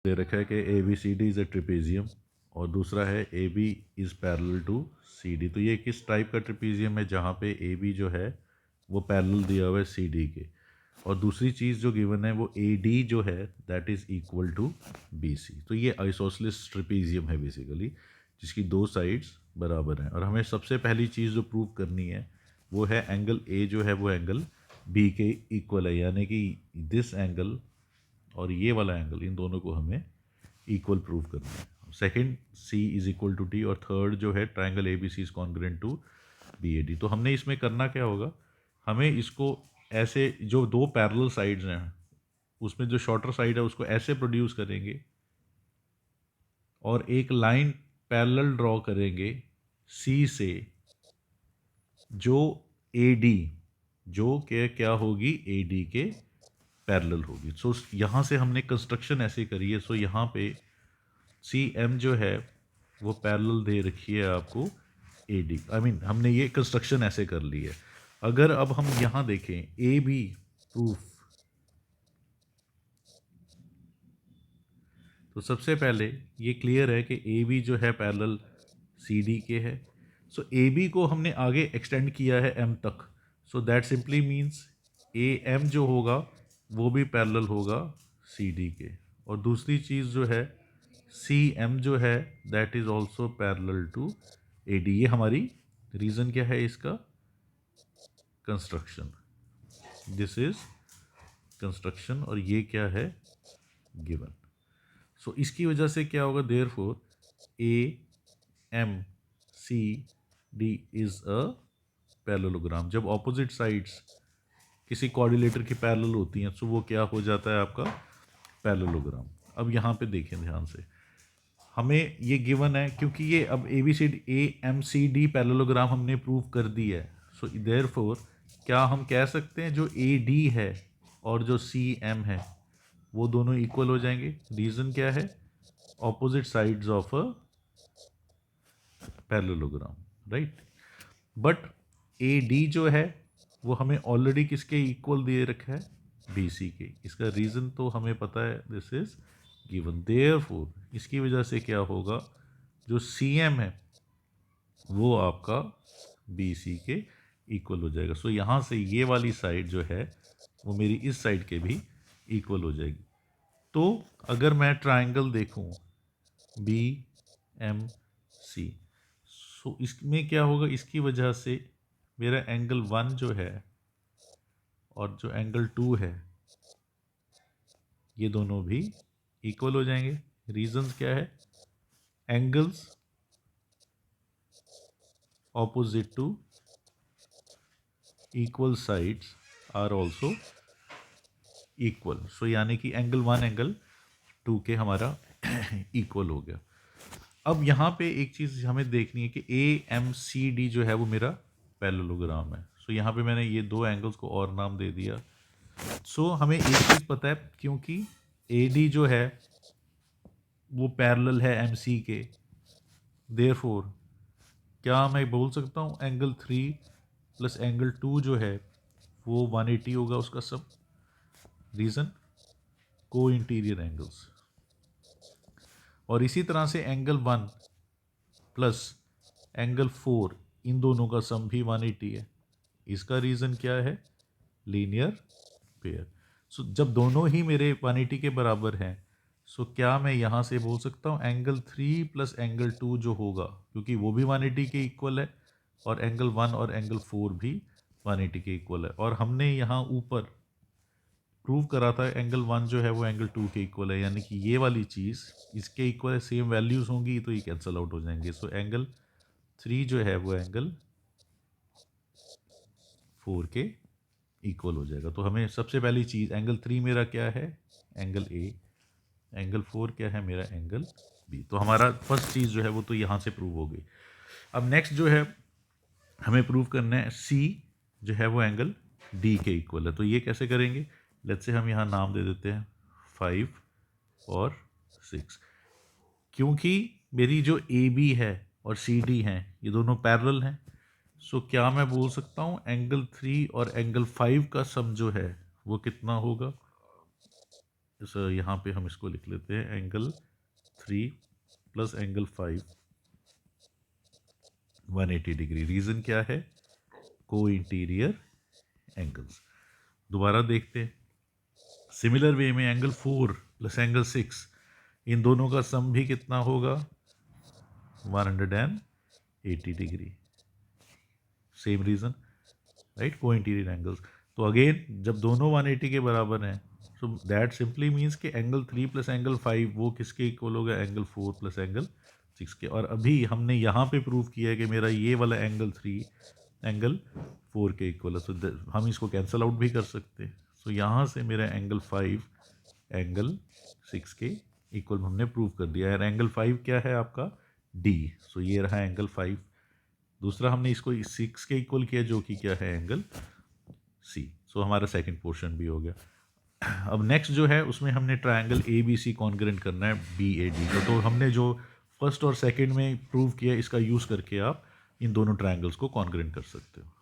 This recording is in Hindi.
दे रखा है कि A B C D is a trapezium और दूसरा है A B is parallel to C D. तो ये किस टाइप का ट्रिपेजियम है जहाँ पे ए बी जो है वो पैरेलल दिया हुआ है सी डी के, और दूसरी चीज़ जो गिवन है वो ए डी जो है that is equal to B C. तो ये आइसोसेलेस ट्रिपेजियम है बेसिकली, जिसकी दो साइड्स बराबर हैं, और हमें सबसे पहली चीज़ जो प्रूव करनी है वो है एंगल ए जो है वो एंगल बी के इक्वल है, यानी कि दिस एंगल और ये वाला एंगल, इन दोनों को हमें इक्वल प्रूव करना है। Second C is equal to D, और थर्ड जो है triangle A B C is congruent to B A D. तो हमने इसमें करना क्या होगा, हमें इसको ऐसे जो दो पैरेलल साइड्स हैं उसमें जो शॉर्टर साइड है उसको ऐसे प्रोड्यूस करेंगे और एक लाइन पैरेलल ड्रॉ करेंगे सी से जो ए डी जो कि क्या होगी ए डी के पैरेलल होगी। सो यहाँ से हमने कंस्ट्रक्शन ऐसे करी है। सो यहाँ पे सी एम जो है वो पैरेलल दे रखी है आपको ए डी, आई मीन हमने ये कंस्ट्रक्शन ऐसे कर ली है। अगर अब हम यहाँ देखें ए बी प्रूफ, तो सबसे पहले ये क्लियर है कि ए बी जो है पैरेलल सी डी के है। सो ए बी को हमने आगे एक्सटेंड किया है एम तक, so that simply means A M जो होगा वो भी पैरेलल होगा सी डी के, और दूसरी चीज़ जो है सी एम जो है that is also parallel to A D. ये हमारी रीज़न क्या है इसका, कंस्ट्रक्शन, दिस इज़ कंस्ट्रक्शन, और ये क्या है गिवन। सो इसकी वजह से क्या होगा, therefore A M C D is a parallelogram. जब ऑपोजिट साइड्स किसी कोऑर्डिनेटर की पैरेलल होती हैं तो वो क्या हो जाता है आपका पैरेललोग्राम। अब यहाँ पे देखें ध्यान से, हमें ये गिवन है क्योंकि ये अब A B C D A M C D parallelogram हमने प्रूव कर दी है। सो देयरफॉर क्या हम कह सकते हैं जो ए डी है और जो सी एम है वो दोनों इक्वल हो जाएंगे। रीज़न क्या है, opposite sides of a parallelogram, right. But A D जो है वो हमें ऑलरेडी किसके इक्वल दे रखा है, बी सी के। इसका रीज़न तो हमें पता है, दिस इज गिवन। देयरफॉर इसकी वजह से क्या होगा, जो सी एम है वो आपका बी सी के इक्वल हो जाएगा। सो यहाँ से ये वाली साइड जो है वो मेरी इस साइड के भी इक्वल हो जाएगी। तो अगर मैं ट्राइंगल देखूँ बी एम सी, सो इसमें क्या होगा, इसकी वजह से मेरा एंगल 1 जो है और जो एंगल 2 है ये दोनों भी इक्वल हो जाएंगे। रीजंस क्या है, angles opposite to equal sides are also equal. So यानी कि एंगल 1 एंगल 2 के हमारा इक्वल हो गया। अब यहाँ पे एक चीज़ हमें देखनी है कि ए एम सी डी जो है वो मेरा पैरेललोग्राम है। सो यहाँ पे मैंने ये दो एंगल्स को और नाम दे दिया। सो हमें एक चीज़ पता है, क्योंकि ए डी जो है वो पैरेलल है एम सी के, देयरफॉर क्या मैं बोल सकता हूँ एंगल 3 प्लस एंगल 2 जो है वो 180 होगा उसका सब। रीज़न, को इंटीरियर एंगल्स। और इसी तरह से एंगल 1 प्लस एंगल 4 इन दोनों का सम भी 180 है। इसका रीज़न क्या है, लीनियर पेयर। सो जब दोनों ही मेरे 180 के बराबर हैं, सो क्या मैं यहाँ से बोल सकता हूँ एंगल 3 प्लस एंगल 2 जो होगा, क्योंकि वो भी 180 के इक्वल है और एंगल 1 और एंगल 4 भी 180 के इक्वल है। और हमने यहाँ ऊपर प्रूव करा था एंगल 1 जो है वो एंगल 2 के इक्वल है, यानी कि ये वाली चीज़ इसके इक्वल है, सेम वैल्यूज़ होंगी तो ये कैंसिल आउट हो जाएंगे। सो एंगल 3 जो है वो एंगल 4 के इक्वल हो जाएगा। तो हमें सबसे पहली चीज़, एंगल 3 मेरा क्या है, एंगल ए, एंगल 4 क्या है मेरा, एंगल बी। तो हमारा फर्स्ट चीज़ जो है वो तो यहाँ से प्रूव हो गई। अब नेक्स्ट जो है हमें प्रूव करना है सी जो है वो एंगल डी के इक्वल है। तो ये कैसे करेंगे, लेट्स से हम यहाँ नाम दे देते हैं 5 और 6। क्योंकि मेरी जो ए बी है और सी डी हैं ये दोनों पैरेलल हैं, सो क्या मैं बोल सकता हूँ एंगल 3 और एंगल 5 का सम जो है वो कितना होगा, यहाँ पे हम इसको लिख लेते हैं angle 3 plus angle 5 180 degree. Reason क्या है? को इंटीरियर एंगल्स। दोबारा देखते हैं, सिमिलर वे में एंगल 4 प्लस एंगल 6, इन दोनों का सम भी कितना होगा? 180 डिग्री। सेम रीज़न, राइट, को इंटीरियर एंगल्स। तो अगेन जब दोनों 180 के बराबर हैं, सो दैट सिंपली मीन्स कि एंगल 3 प्लस एंगल 5 वो किसके इक्वल होगा? एंगल 4 प्लस एंगल 6 के। और अभी हमने यहाँ पे प्रूव किया है कि मेरा ये वाला एंगल 3 एंगल 4 के इक्वल है। सो हम इसको कैंसिल आउट भी कर सकते हैं। सो यहाँ से मेरा एंगल 5 एंगल 6 के इक्वल हमने प्रूव कर दिया है। एंगल 5 क्या है आपका? डी। सो ये रहा एंगल 5। दूसरा हमने इसको 6 के इक्वल किया जो कि क्या है? Angle C. सो हमारा सेकंड पोर्शन भी हो गया। अब नेक्स्ट जो है उसमें हमने triangle A B C congruent करना है बी ए डी को। तो हमने जो फर्स्ट और सेकंड में प्रूव किया इसका यूज़ करके आप इन दोनों ट्रायंगल्स को कॉन्ग्रेंट कर सकते हो।